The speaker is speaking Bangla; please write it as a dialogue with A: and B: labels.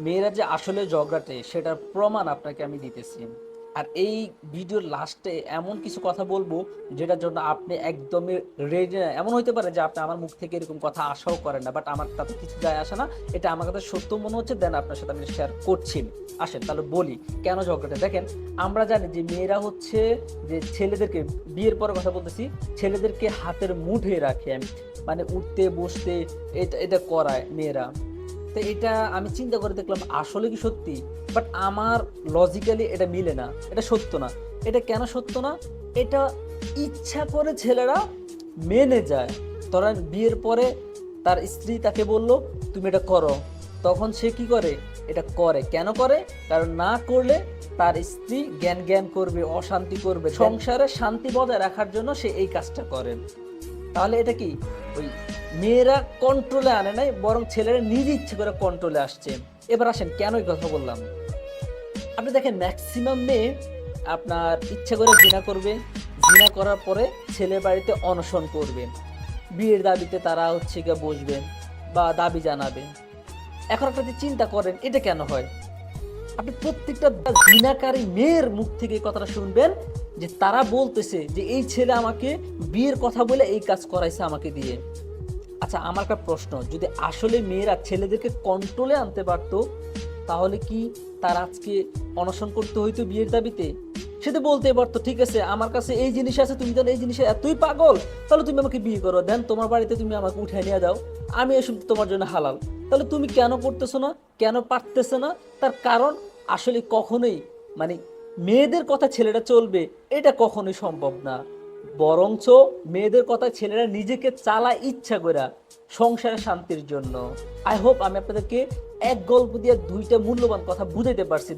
A: মেয়েরা যে আসলে ঝগড়াটে সেটার প্রমাণ আপনাকে আমি দিতেছি। আর এই ভিডিওর লাস্টে এমন কিছু কথা বলবো যেটার জন্য আপনি একদমই রেডি না। এমন হইতে পারে যে আপনি আমার মুখ থেকে এরকম কথা আশাও করেন না, বাট আমার তাতে কিছু যায় আসে না। এটা আমার কাছে সত্য মনে হচ্ছে, দেন আপনার সাথে আমি শেয়ার করছি। আসেন তাহলে বলি কেন ঝগড়াটে। দেখেন, আমরা জানি যে মেয়েরা হচ্ছে যে ছেলেদেরকে, বিয়ের পরে কথা বলতেছি, ছেলেদেরকে হাতের মুঠে রাখে, মানে উঠতে বসতে এটা এটা করায় মেয়েরা। তো এটা আমি চিন্তা করে দেখলাম আসলে কি সত্যি, বাট আমার লজিক্যালি এটা মিলে না, এটা সত্য না। এটা কেন সত্য না? এটা ইচ্ছা করে ছেলেরা মেনে যায়। ধরেন বিয়ের পরে তার স্ত্রী তাকে বলল তুমি এটা করো, তখন সে কি করে? এটা করে। কেন করে? কারণ না করলে তার স্ত্রী জ্ঞান জ্ঞান করবে, অশান্তি করবে, সংসারে শান্তি বজায় রাখার জন্য সে এই কাজটা করে। তাহলে এটা কি ওই মেয়েরা কন্ট্রোলে আনে নাই, বরং ছেলেরা নিজে ইচ্ছে করে কন্ট্রোলে আসছে। এবার আসেন কেন এই কথা বললাম। আপনি দেখেন ম্যাক্সিমাম মেয়ে আপনার ইচ্ছা করে জিনা করবে, জিনা করার পরে ছেলের বাড়িতে অনশন করবে, বিয়ের দাবিতে তারা হচ্ছে গিয়ে বসবেন বা দাবি জানাবে। এখন আপনাদের চিন্তা করেন এটা কেন হয়। আপনি প্রত্যেকটা জিনাকারী মেয়ের মুখ থেকে এই কথাটা শুনবেন যে তারা বলতেছে যে এই ছেলে আমাকে বিয়ের কথা বলে এই কাজ করাইছে আমাকে দিয়ে। আচ্ছা, আমার একটা প্রশ্ন, যদি আসলে মেয়েরা ছেলেদেরকে কন্ট্রোলে আনতে পারতো তাহলে কি তার আজকে অনশন করতে হইতো বিয়ের দাবিতে? সে তো বলতে পারতো ঠিক আছে আমার কাছে এই জিনিস আছে, তুমি তাহলে এই জিনিসে এতই পাগল, তাহলে তুমি আমাকে বিয়ে করো, দেন তোমার বাড়িতে তুমি আমাকে উঠে নিয়ে যাও, আমি এসব তোমার জন্য হালাল। তাহলে তুমি কেন করতেছো না, কেন পারতেছো না? তার কারণ আসলে কখনোই মানে মেয়েদের কথা ছেলেরা চলবে এটা কখনোই সম্ভব না। বরঞ্চ মেয়েদের কথা ছেলেরা নিজেকে চালায় ইচ্ছা করে সংসারের শান্তির জন্য। আই হোপ আমি আপনাদেরকে এক গল্প দিয়ে দুইটা মূল্যবান কথা বুঝাইতে পারছি।